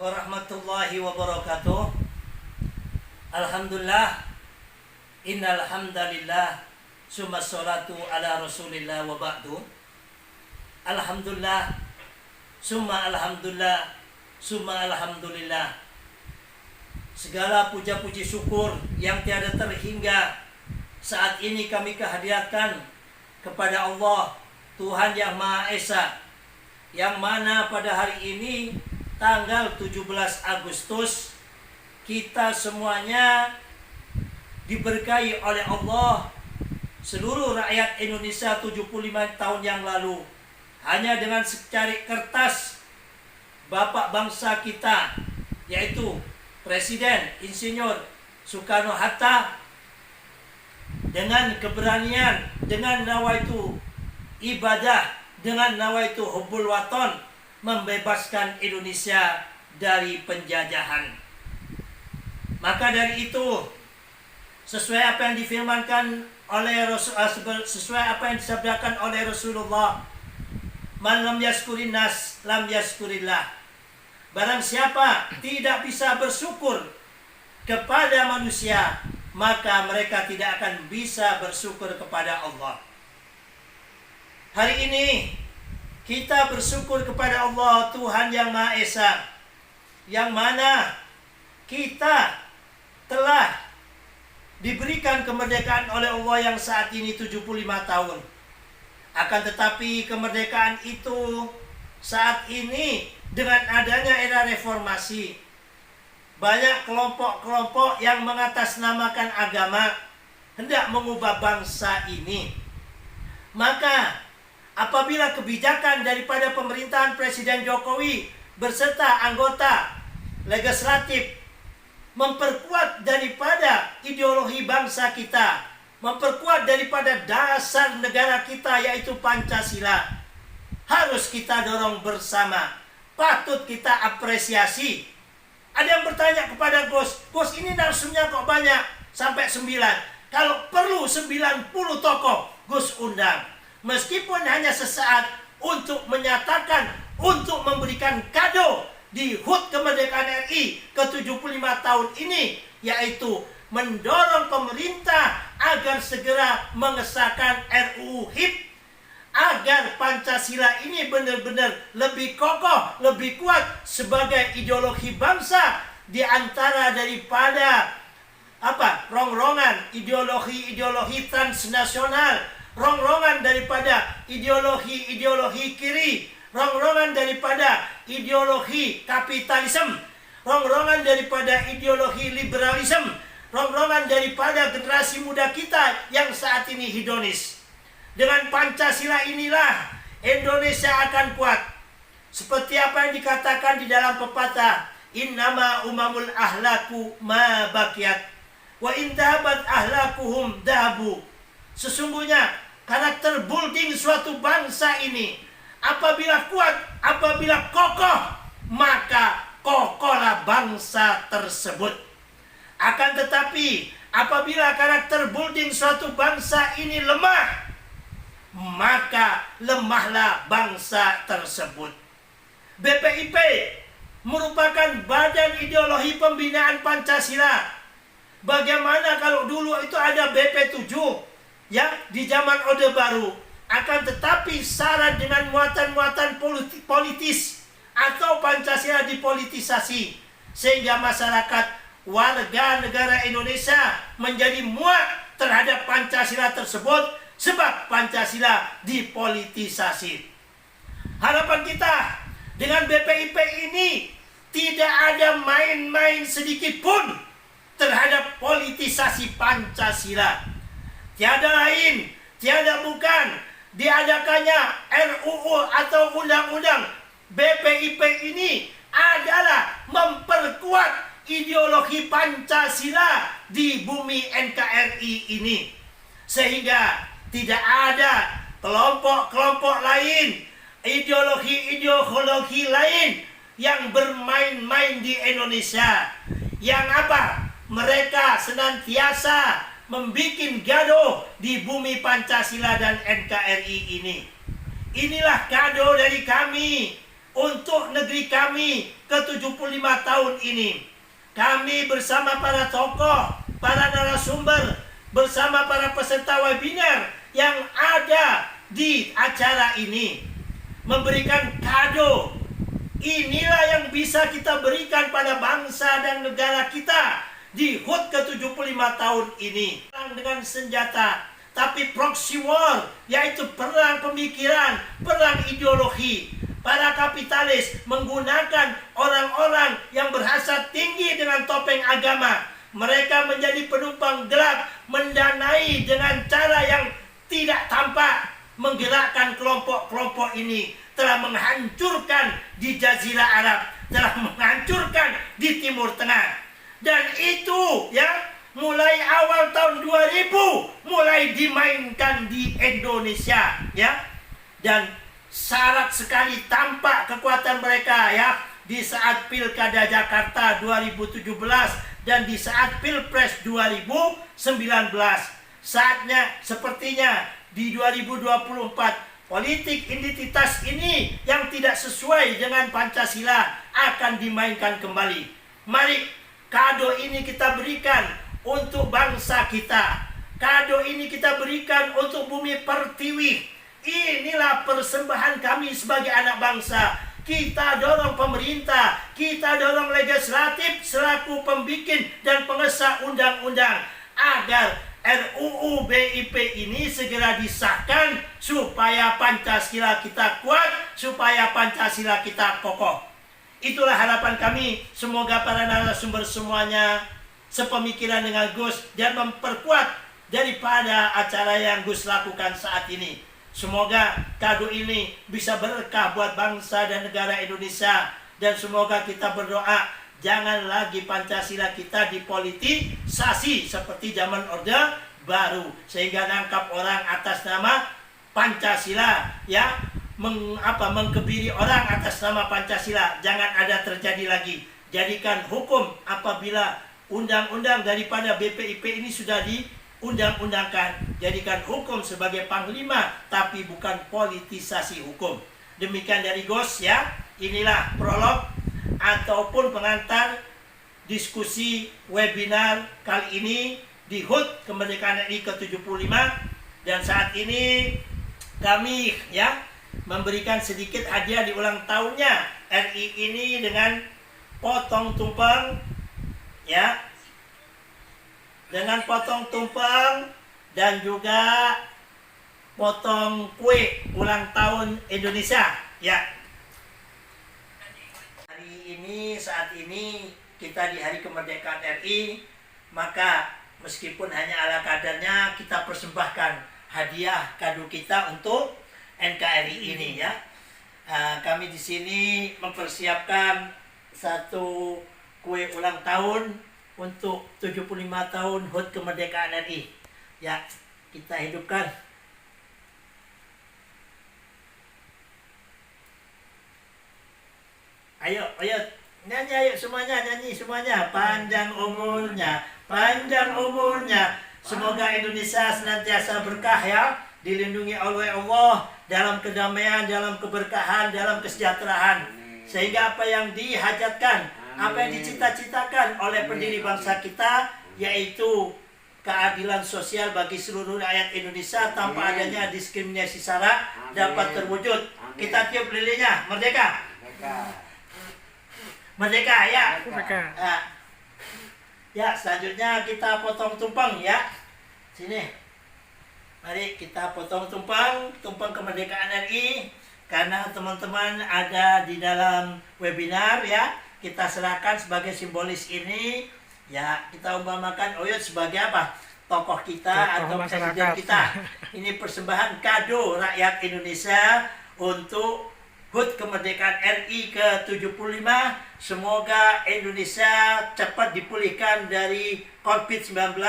warahmatullahi wabarakatuh. Alhamdulillah, innal hamdalillah, summa sholatu ala rasulillah wa ba'du. Alhamdulillah, summa alhamdulillah, summa alhamdulillah. Segala puja-puji syukur yang tiada terhingga saat ini kami kehadiratkan kepada Allah, Tuhan yang Maha Esa, yang mana pada hari ini tanggal 17 Agustus kita semuanya diberkahi oleh Allah. Seluruh rakyat Indonesia 75 tahun yang lalu hanya dengan secari kertas bapak bangsa kita, yaitu Presiden Insinyur Soekarno-Hatta, dengan keberanian, dengan nawaitu ibadah, dengan nawaitu hubbul waton, membebaskan Indonesia dari penjajahan. Maka dari itu, sesuai apa yang difirmankan oleh sesuai apa yang disabdakan oleh Rasulullah, man lam yaskurin nas lam yaskurillah. Barang siapa tidak bisa bersyukur kepada manusia, maka mereka tidak akan bisa bersyukur kepada Allah. Hari ini kita bersyukur kepada Allah, Tuhan yang Maha Esa, yang mana kita telah diberikan kemerdekaan oleh Allah yang saat ini 75 tahun. Akan tetapi kemerdekaan itu saat ini dengan adanya era reformasi, banyak kelompok-kelompok yang mengatasnamakan agama hendak mengubah bangsa ini. Maka apabila kebijakan daripada pemerintahan Presiden Jokowi berserta anggota legislatif memperkuat daripada ideologi bangsa kita, memperkuat daripada dasar negara kita yaitu Pancasila, harus kita dorong bersama, patut kita apresiasi. Ada yang bertanya kepada Gus, ini narsumnya kok banyak sampai 9? Kalau perlu 90 tokoh Gus undang. Meskipun hanya sesaat untuk menyatakan, untuk memberikan kado di HUT kemerdekaan RI ke-75 tahun ini, yaitu mendorong pemerintah agar segera mengesahkan RUU HIP, agar Pancasila ini benar-benar lebih kokoh, lebih kuat sebagai ideologi bangsa di antara daripada rongrongan ideologi transnasional, rongrongan daripada ideologi kiri, rongrongan daripada ideologi kapitalisme, rongrongan daripada ideologi liberalisme, rongrongan daripada generasi muda kita yang saat ini hedonis. Dengan Pancasila inilah Indonesia akan kuat. Seperti apa yang dikatakan di dalam pepatah, innama umamul ahlaku ma bakiyat wa indahabat ahlakuhum dahabu. Sesungguhnya karakter building suatu bangsa ini apabila kuat, apabila kokoh, maka kokohlah bangsa tersebut. Akan tetapi apabila karakter building suatu bangsa ini lemah, maka lemahlah bangsa tersebut. BPIP merupakan badan ideologi pembinaan Pancasila. Bagaimana kalau dulu itu ada BP7 ya di zaman Orde Baru, akan tetapi syarat dengan muatan-muatan politis atau Pancasila dipolitisasi, sehingga masyarakat warga negara Indonesia menjadi muak terhadap Pancasila tersebut sebab Pancasila dipolitisasi. Harapan kita dengan BPIP ini tidak ada main-main sedikit pun terhadap politisasi Pancasila. Tiada lain, tiada bukan diadakannya RUU atau undang-undang BPIP ini adalah memperkuat ideologi Pancasila di bumi NKRI ini, sehingga tidak ada kelompok-kelompok lain, ideologi-ideologi lain yang bermain-main di Indonesia. Yang mereka senantiasa membuat gaduh di bumi Pancasila dan NKRI ini. Inilah kado dari kami untuk negeri kami ke-75 tahun ini. Kami bersama para tokoh, para narasumber, bersama para peserta webinar yang ada di acara ini memberikan kado. Inilah yang bisa kita berikan pada bangsa dan negara kita di HUT ke-75 tahun ini. Perang dengan senjata, tapi proxy war, yaitu perang pemikiran, perang ideologi. Para kapitalis menggunakan orang-orang yang berhasrat tinggi dengan topeng agama. Mereka menjadi penumpang gelap, mendanai dengan cara yang tidak tampak, menggerakkan kelompok-kelompok ini, telah menghancurkan di Jazirah Arab, telah menghancurkan di Timur Tengah. Dan itu ya, mulai awal tahun 2000 mulai dimainkan di Indonesia ya. Dan syarat sekali tampak kekuatan mereka ya di saat Pilkada Jakarta 2017 dan di saat Pilpres 2019. Saatnya sepertinya di 2024 politik identitas ini yang tidak sesuai dengan Pancasila akan dimainkan kembali. Mari kado ini kita berikan untuk bangsa kita. Kado ini kita berikan untuk bumi pertiwi. Inilah persembahan kami sebagai anak bangsa. Kita dorong pemerintah, kita dorong legislatif selaku pembikin dan pengesah undang-undang agar RUU BIP ini segera disahkan supaya Pancasila kita kuat, supaya Pancasila kita kokoh. Itulah harapan kami. Semoga para narasumber semuanya sepemikiran dengan Gus dan memperkuat daripada acara yang Gus lakukan saat ini. Semoga kado ini bisa berkah buat bangsa dan negara Indonesia. Dan semoga kita berdoa jangan lagi Pancasila kita dipolitisasi seperti zaman Orde Baru, sehingga nangkap orang atas nama Pancasila ya, mengkebiri orang atas nama Pancasila. Jangan ada terjadi lagi. Jadikan hukum apabila undang-undang daripada BPIP ini sudah diundang-undangkan, jadikan hukum sebagai panglima tapi bukan politisasi hukum. Demikian dari Gus ya. Inilah prolog ataupun pengantar diskusi webinar kali ini di HUT Kemerdekaan RI ke-75. Dan saat ini kami ya memberikan sedikit hadiah di ulang tahunnya RI ini dengan potong tumpeng ya, dengan potong tumpeng dan juga potong kue ulang tahun Indonesia ya. Hari ini, saat ini kita di hari kemerdekaan RI, maka meskipun hanya ala kadarnya kita persembahkan hadiah kado kita untuk NKRI ini ya. Kami di sini mempersiapkan satu kue ulang tahun untuk 75 tahun HUT Kemerdekaan RI. Ya, kita hidupkan. Ayo, nyanyi, ayo semuanya, nyanyi semuanya. Panjang umurnya. Semoga Indonesia senantiasa berkah ya, dilindungi oleh Allah dalam kedamaian, dalam keberkahan, dalam kesejahteraan. Sehingga apa yang dihajatkan, apa yang dicita-citakan oleh pendiri bangsa kita, yaitu keadilan sosial bagi seluruh rakyat Indonesia tanpa adanya diskriminasi sara, dapat terwujud. Kita tiup lilinnya, merdeka. Merdeka ya. Ya, selanjutnya kita potong tumpeng ya. Sini. Mari kita potong tumpeng kemerdekaan RI. Karena teman-teman ada di dalam webinar ya, kita serahkan sebagai simbolis ini ya, kita umpamakan Oyot sebagai apa? Tokoh kita atau presiden kita. Ini persembahan kado rakyat Indonesia untuk HUT Kemerdekaan RI ke-75. Semoga Indonesia cepat dipulihkan dari COVID-19.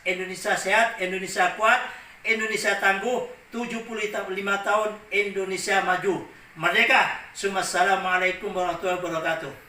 Indonesia sehat, Indonesia kuat, Indonesia tangguh. 75 tahun Indonesia maju. Merdeka. Assalamualaikum warahmatullahi wabarakatuh.